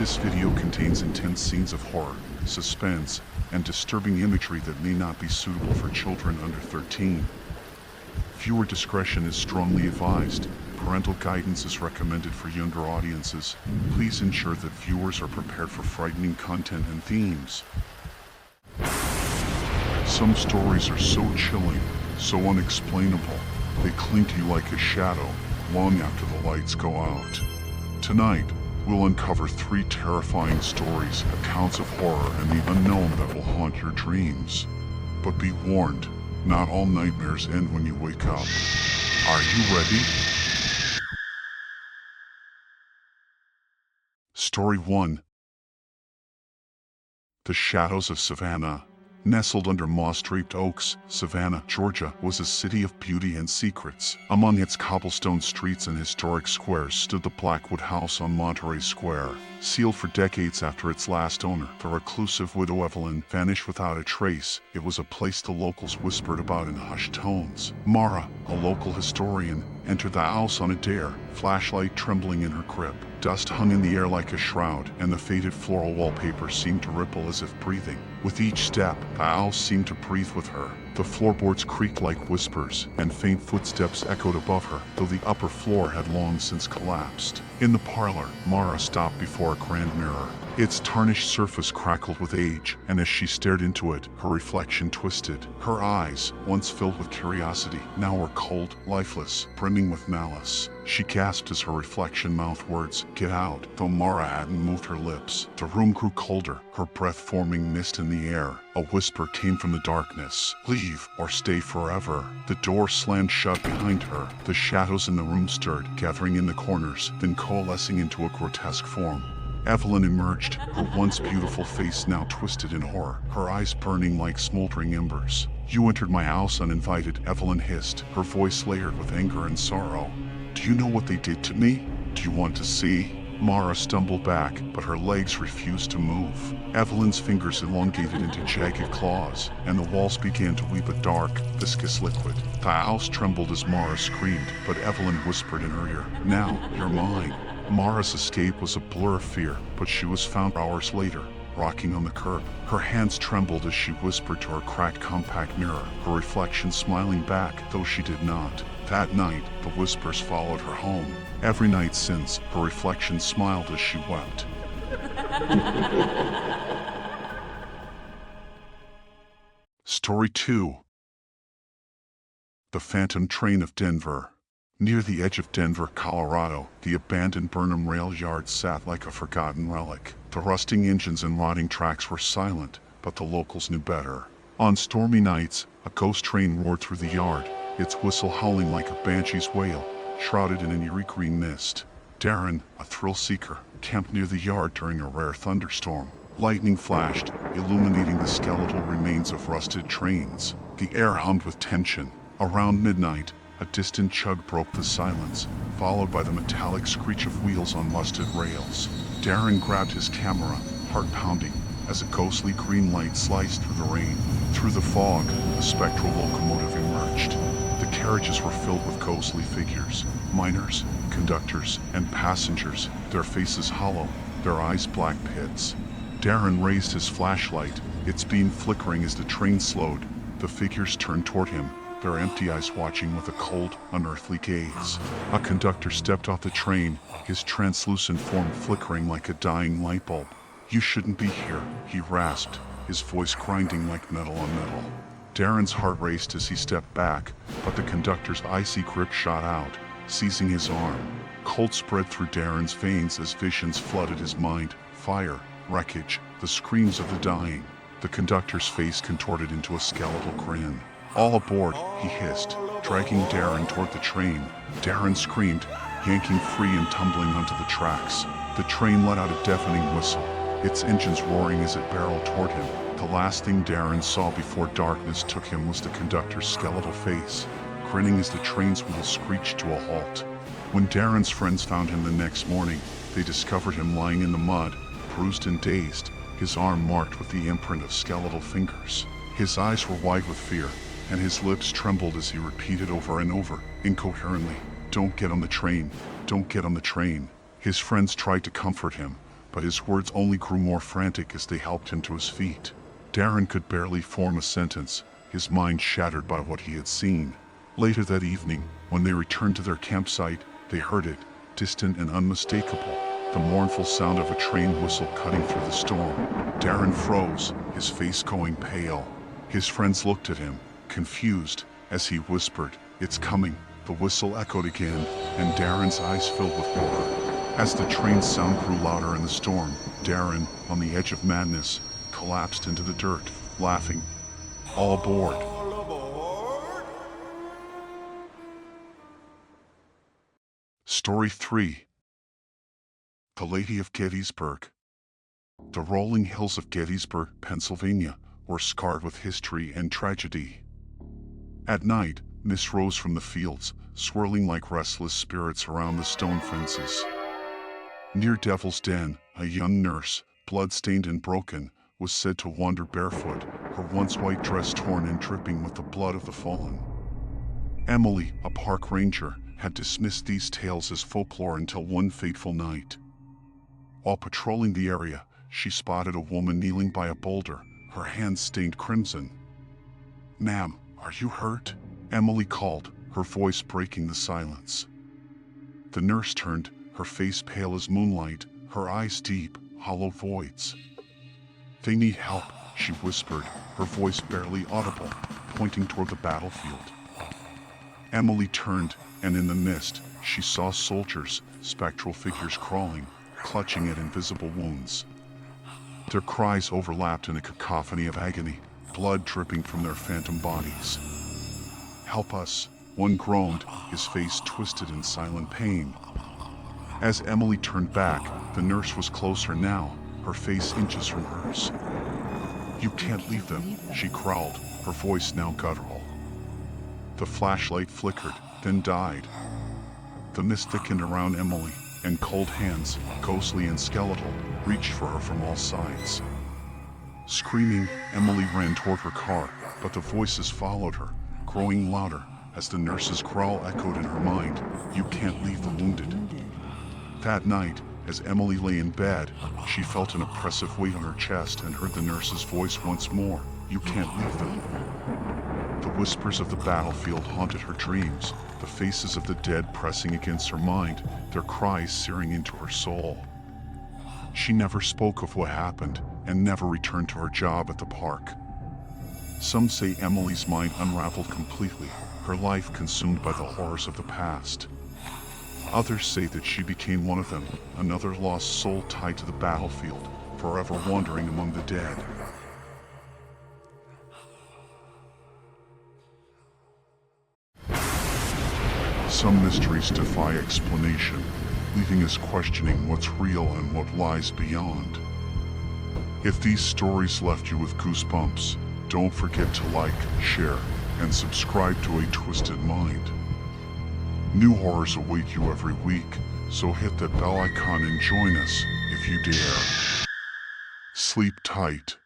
This video contains intense scenes of horror, suspense, and disturbing imagery that may not be suitable for children under 13. Viewer discretion is strongly advised. Parental guidance is recommended for younger audiences. Please ensure that viewers are prepared for frightening content and themes. Some stories are so chilling, so unexplainable, they cling to you like a shadow, long after the lights go out. Tonight, we'll uncover 3 terrifying stories, accounts of horror and the unknown that will haunt your dreams. But be warned, not all nightmares end when you wake up. Are you ready? Story 1. The Shadows of Savannah. Nestled under moss-draped oaks, Savannah, Georgia, was a city of beauty and secrets. Among its cobblestone streets and historic squares stood the Blackwood House on Monterey Square. Sealed for decades after its last owner, the reclusive widow Evelyn, vanished without a trace, it was a place the locals whispered about in hushed tones. Mara, a local historian, entered the house on a dare, flashlight trembling in her grip. Dust hung in the air like a shroud, and the faded floral wallpaper seemed to ripple as if breathing. With each step, the house seemed to breathe with her. The floorboards creaked like whispers, and faint footsteps echoed above her, though the upper floor had long since collapsed. In the parlor, Mara stopped before a grand mirror. Its tarnished surface crackled with age, and as she stared into it, her reflection twisted. Her eyes, once filled with curiosity, now were cold, lifeless, brimming with malice. She gasped as her reflection mouthed words, "Get out," though Mara hadn't moved her lips. The room grew colder, her breath forming mist in the air. A whisper came from the darkness, "Leave, or stay forever." The door slammed shut behind her. The shadows in the room stirred, gathering in the corners, then coalescing into a grotesque form. Evelyn emerged, her once beautiful face now twisted in horror, her eyes burning like smoldering embers. "You entered my house uninvited," Evelyn hissed, her voice layered with anger and sorrow. "Do you know what they did to me? Do you want to see?" Mara stumbled back, but her legs refused to move. Evelyn's fingers elongated into jagged claws, and the walls began to weep a dark, viscous liquid. The house trembled as Mara screamed, but Evelyn whispered in her ear, "Now, you're mine." Mara's escape was a blur of fear, but she was found hours later, rocking on the curb. Her hands trembled as she whispered to her cracked compact mirror, her reflection smiling back, though she did not. That night, the whispers followed her home. Every night since, her reflection smiled as she wept. Story 2. The Phantom Train of Denver. Near the edge of Denver, Colorado, the abandoned Burnham rail yard sat like a forgotten relic. The rusting engines and rotting tracks were silent, but the locals knew better. On stormy nights, a ghost train roared through the yard, its whistle howling like a banshee's wail, shrouded in an eerie green mist. Darren, a thrill-seeker, camped near the yard during a rare thunderstorm. Lightning flashed, illuminating the skeletal remains of rusted trains. The air hummed with tension. Around midnight, a distant chug broke the silence, followed by the metallic screech of wheels on rusted rails. Darren grabbed his camera, heart pounding, as a ghostly green light sliced through the rain. Through the fog, a spectral locomotive emerged. The carriages were filled with ghostly figures, miners, conductors, and passengers, their faces hollow, their eyes black pits. Darren raised his flashlight, its beam flickering as the train slowed. The figures turned toward him, their empty eyes watching with a cold, unearthly gaze. A conductor stepped off the train, his translucent form flickering like a dying light bulb. "You shouldn't be here," he rasped, his voice grinding like metal on metal. Darren's heart raced as he stepped back, but the conductor's icy grip shot out, seizing his arm. Cold spread through Darren's veins as visions flooded his mind. Fire, wreckage, the screams of the dying. The conductor's face contorted into a skeletal grin. "All aboard," he hissed, dragging Darren toward the train. Darren screamed, yanking free and tumbling onto the tracks. The train let out a deafening whistle, its engines roaring as it barreled toward him. The last thing Darren saw before darkness took him was the conductor's skeletal face, grinning as the train's wheels screeched to a halt. When Darren's friends found him the next morning, they discovered him lying in the mud, bruised and dazed, his arm marked with the imprint of skeletal fingers. His eyes were wide with fear, and his lips trembled as he repeated over and over, incoherently, "Don't get on the train, don't get on the train." His friends tried to comfort him, but his words only grew more frantic as they helped him to his feet. Darren could barely form a sentence, his mind shattered by what he had seen. Later that evening, when they returned to their campsite, they heard it, distant and unmistakable, the mournful sound of a train whistle cutting through the storm. Darren froze, his face going pale. His friends looked at him, confused, as he whispered, "It's coming." The whistle echoed again, and Darren's eyes filled with horror. As the train's sound grew louder in the storm, Darren, on the edge of madness, collapsed into the dirt, laughing. All aboard. Story 3. The Lady of Gettysburg. The rolling hills of Gettysburg, Pennsylvania, were scarred with history and tragedy. At night, mist rose from the fields, swirling like restless spirits around the stone fences. Near Devil's Den, a young nurse, blood-stained and broken, was said to wander barefoot, her once white dress torn and dripping with the blood of the fallen. Emily, a park ranger, had dismissed these tales as folklore until one fateful night. While patrolling the area, she spotted a woman kneeling by a boulder, her hands stained crimson. "Ma'am, are you hurt?" Emily called, her voice breaking the silence. The nurse turned, her face pale as moonlight, her eyes deep, hollow voids. "They need help," she whispered, her voice barely audible, pointing toward the battlefield. Emily turned, and in the mist, she saw soldiers, spectral figures crawling, clutching at invisible wounds. Their cries overlapped in a cacophony of agony, blood dripping from their phantom bodies. "Help us," one groaned, his face twisted in silent pain. As Emily turned back, the nurse was closer now, her face inches from hers. "You can't leave them," she growled, her voice now guttural. The flashlight flickered, then died. The mist thickened around Emily, and cold hands, ghostly and skeletal, reached for her from all sides. Screaming, Emily ran toward her car, but the voices followed her, growing louder as the nurse's growl echoed in her mind, "You can't leave the wounded." That night, as Emily lay in bed, she felt an oppressive weight on her chest and heard the nurse's voice once more, "You can't leave them." The whispers of the battlefield haunted her dreams, the faces of the dead pressing against her mind, their cries searing into her soul. She never spoke of what happened, and never returned to her job at the park. Some say Emily's mind unraveled completely, her life consumed by the horrors of the past. Others say that she became one of them, another lost soul tied to the battlefield, forever wandering among the dead. Some mysteries defy explanation, leaving us questioning what's real and what lies beyond. If these stories left you with goosebumps, don't forget to like, share, and subscribe to A Twisted Mind. New horrors await you every week, so hit that bell icon and join us if you dare. Sleep tight.